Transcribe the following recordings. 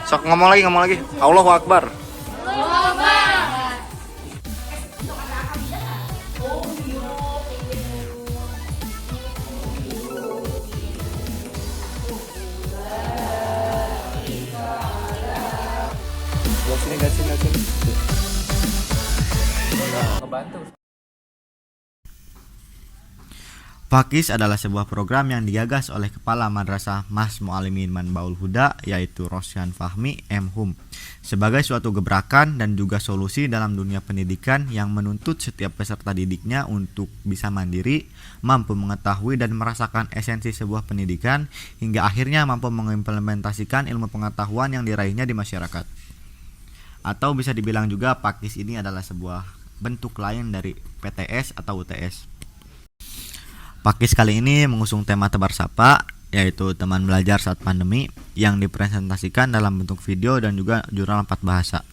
Sok ngomong lagi. Allahu Akbar. Gak sini. Ngebantu. Pakis adalah sebuah program yang digagas oleh Kepala Madrasah Mas Mualimin Manbaul Huda, yaitu Rosyan Fahmi M.Hum, sebagai suatu gebrakan dan juga solusi dalam dunia pendidikan yang menuntut setiap peserta didiknya untuk bisa mandiri, mampu mengetahui dan merasakan esensi sebuah pendidikan, hingga akhirnya mampu mengimplementasikan ilmu pengetahuan yang diraihnya di masyarakat. Atau bisa dibilang juga Pakis ini adalah sebuah bentuk lain dari PTS atau UTS. Pakis kali ini mengusung tema Tebar Sapa, yaitu teman belajar saat pandemi, yang dipresentasikan dalam bentuk video dan juga jurnal 4 bahasa.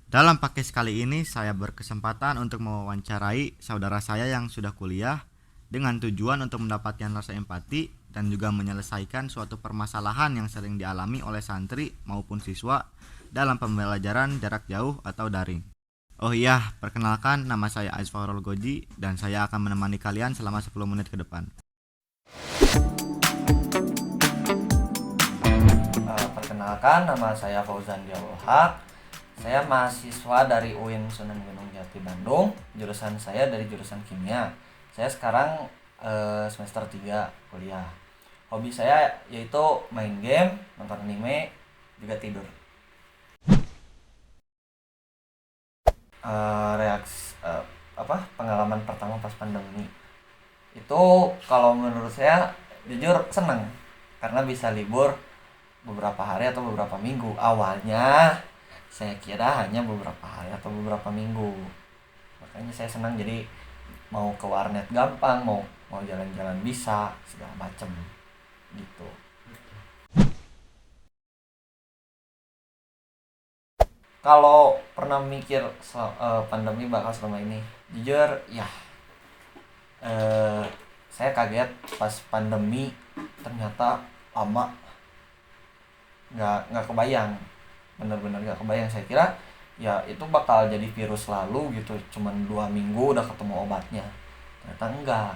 Dalam Pakis kali ini saya berkesempatan untuk mewawancarai saudara saya yang sudah kuliah dengan tujuan untuk mendapatkan rasa empati dan juga menyelesaikan suatu permasalahan yang sering dialami oleh santri maupun siswa dalam pembelajaran jarak jauh atau daring. Oh iya, perkenalkan, nama saya Aisfarul Goji dan saya akan menemani kalian selama 10 menit ke depan. Perkenalkan, nama saya Fauzan Diawul Haq. Saya mahasiswa dari UIN Sunan Gunung Jati Bandung. Jurusan saya dari jurusan kimia. Saya sekarang semester 3 kuliah. Hobi saya yaitu main game, nonton anime, juga tidur. Pengalaman pertama pas pandemi itu, kalau menurut saya jujur seneng karena bisa libur beberapa hari atau beberapa minggu. Awalnya saya kira hanya beberapa hari atau beberapa minggu, makanya saya senang. Jadi mau ke warnet gampang, mau jalan-jalan bisa, segala macem gitu. Kalau pernah mikir pandemi bakal selama ini, jujur ya, saya kaget pas pandemi ternyata lama. Nggak kebayang, bener-bener nggak kebayang. Saya kira ya itu bakal jadi virus lalu gitu, cuman 2 minggu udah ketemu obatnya. Ternyata enggak.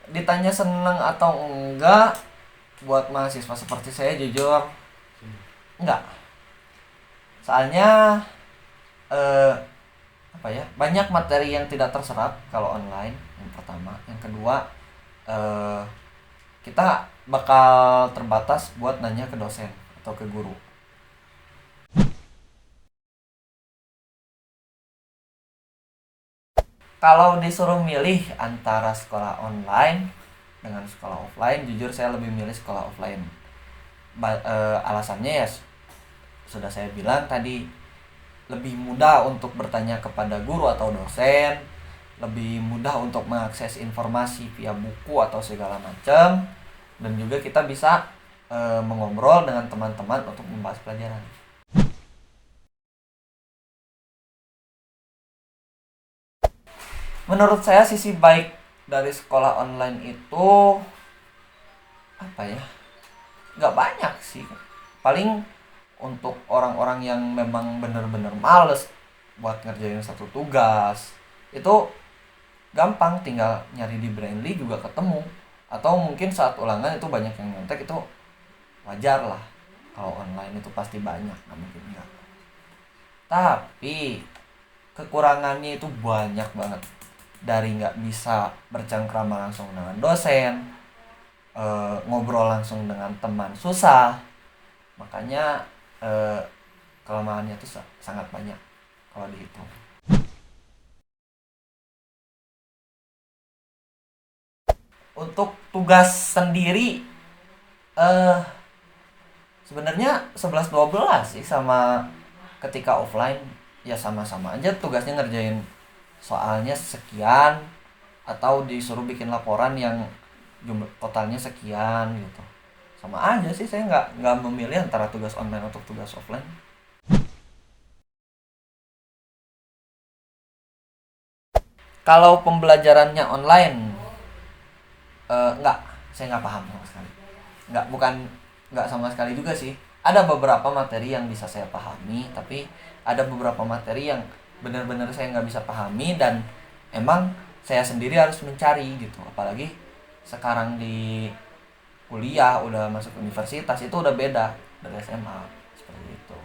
Ditanya seneng atau enggak, buat mahasiswa seperti saya jujur enggak. Soalnya banyak materi yang tidak terserap kalau online, yang pertama. Yang kedua, kita bakal terbatas buat nanya ke dosen atau ke guru. Kalau disuruh milih antara sekolah online dengan sekolah offline, jujur saya lebih milih sekolah offline. Alasannya ya sudah saya bilang tadi, lebih mudah untuk bertanya kepada guru atau dosen, lebih mudah untuk mengakses informasi via buku atau segala macam, dan juga kita bisa mengobrol dengan teman-teman untuk membahas pelajaran. Menurut saya sisi baik dari sekolah online itu nggak banyak sih. Paling untuk orang-orang yang memang benar-benar males buat ngerjain satu tugas, itu gampang, tinggal nyari di Brainly juga ketemu. Atau mungkin saat ulangan itu banyak yang nyontek, itu wajar lah. Kalau online itu pasti banyak, nggak mungkin enggak. Tapi kekurangannya itu banyak banget. Dari nggak bisa bercengkrama langsung dengan dosen, ngobrol langsung dengan teman susah. Makanya kelemahannya itu sangat banyak kalau dihitung. Untuk tugas sendiri sebenarnya 11-12 sih, sama ketika offline ya sama-sama aja tugasnya, ngerjain soalnya sekian atau disuruh bikin laporan yang jumlah totalnya sekian gitu. Sama aja sih, saya nggak memilih antara tugas online atau tugas offline. Kalau pembelajarannya online, Enggak, saya nggak paham sama sekali. Nggak sama sekali juga sih. Ada beberapa materi yang bisa saya pahami, tapi ada beberapa materi yang benar-benar saya nggak bisa pahami, dan emang saya sendiri harus mencari gitu. Apalagi sekarang di kuliah udah masuk universitas, itu udah beda dari SMA seperti itu.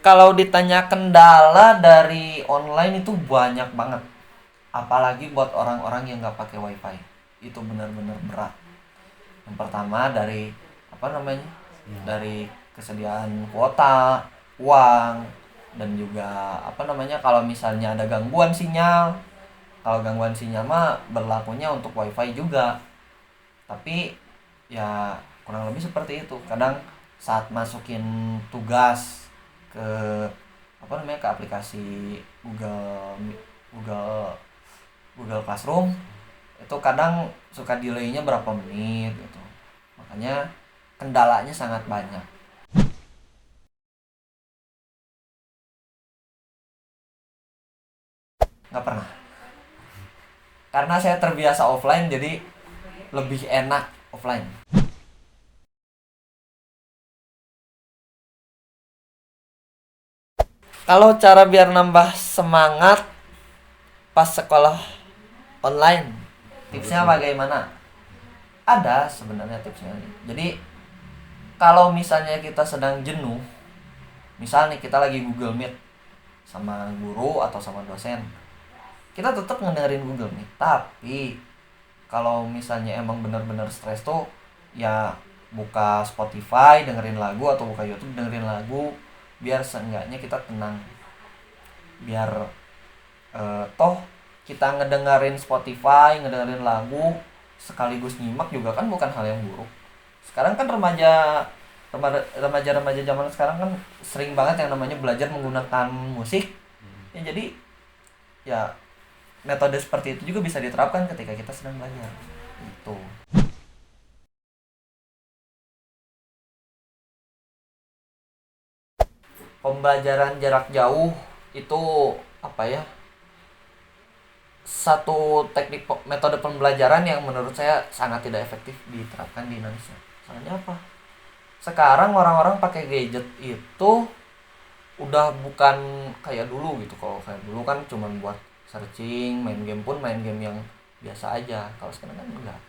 Kalau ditanya kendala dari online itu banyak banget, apalagi buat orang-orang yang nggak pakai wifi, itu benar-benar berat. Yang pertama dari apa namanya, dari kesediaan kuota, uang, dan juga apa namanya, kalau misalnya ada gangguan sinyal. Kalau gangguan sinyal mah berlakunya untuk wifi juga, tapi ya kurang lebih seperti itu. Kadang saat masukin tugas ke apa namanya, ke aplikasi Google Google Classroom, itu kadang suka delaynya berapa menit gitu. Makanya kendalanya sangat banyak. Nggak pernah, karena saya terbiasa offline, jadi lebih enak offline. Kalau cara biar nambah semangat pas sekolah online, tipsnya bagaimana? Ada sebenarnya tipsnya. Jadi kalau misalnya kita sedang jenuh, misal nih kita lagi Google Meet sama guru atau sama dosen, kita tetap ngedengerin Google Meet. Tapi kalau misalnya emang benar-benar stres tuh, ya buka Spotify dengerin lagu, atau buka YouTube dengerin lagu, biar seenggaknya kita tenang. Biar toh kita ngedengerin Spotify, ngedengerin lagu sekaligus nyimak juga kan bukan hal yang buruk. Sekarang kan remaja zaman sekarang kan sering banget yang namanya belajar menggunakan musik. Ya jadi ya metode seperti itu juga bisa diterapkan ketika kita sedang belajar. Gitu. Pembelajaran jarak jauh itu apa ya? Satu teknik metode pembelajaran yang menurut saya sangat tidak efektif diterapkan di Indonesia. Soalnya apa? Sekarang orang-orang pakai gadget itu udah bukan kayak dulu gitu. Kalau kayak dulu kan cuma buat searching, main game pun main game yang biasa aja. Kalau sekarang kan enggak.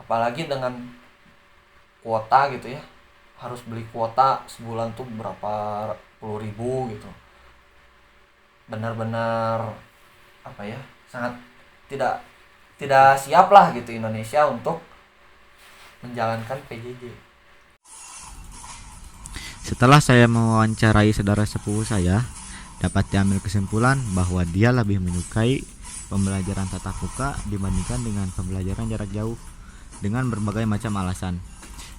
Apalagi dengan kuota gitu ya. Harus beli kuota sebulan tuh berapa puluh ribu gitu. Benar-benar apa ya, sangat tidak tidak siap lah gitu Indonesia untuk menjalankan PJJ. Setelah saya mewawancarai saudara sepupu saya, dapat diambil kesimpulan bahwa dia lebih menyukai pembelajaran tatap muka dibandingkan dengan pembelajaran jarak jauh, dengan berbagai macam alasan,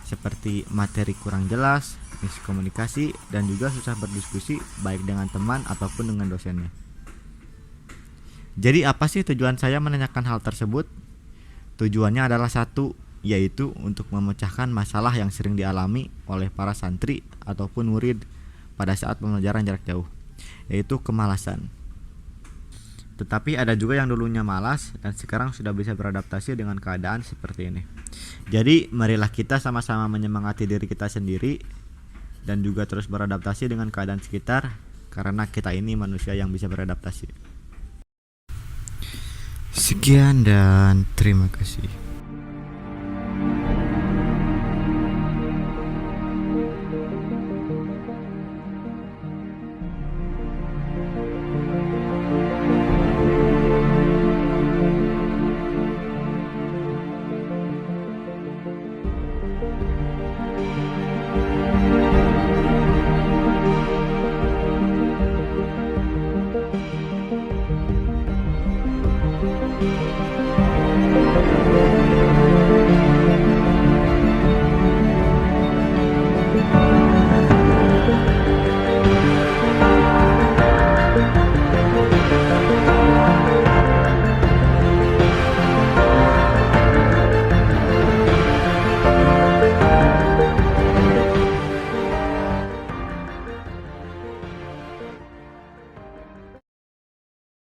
seperti materi kurang jelas, miskomunikasi, dan juga susah berdiskusi baik dengan teman ataupun dengan dosennya. Jadi apa sih tujuan saya menanyakan hal tersebut? Tujuannya adalah satu, yaitu untuk memecahkan masalah yang sering dialami oleh para santri ataupun murid pada saat pembelajaran jarak jauh, yaitu kemalasan. Tetapi ada juga yang dulunya malas dan sekarang sudah bisa beradaptasi dengan keadaan seperti ini. Jadi marilah kita sama-sama menyemangati diri kita sendiri dan juga terus beradaptasi dengan keadaan sekitar, karena kita ini manusia yang bisa beradaptasi. Sekian dan terima kasih.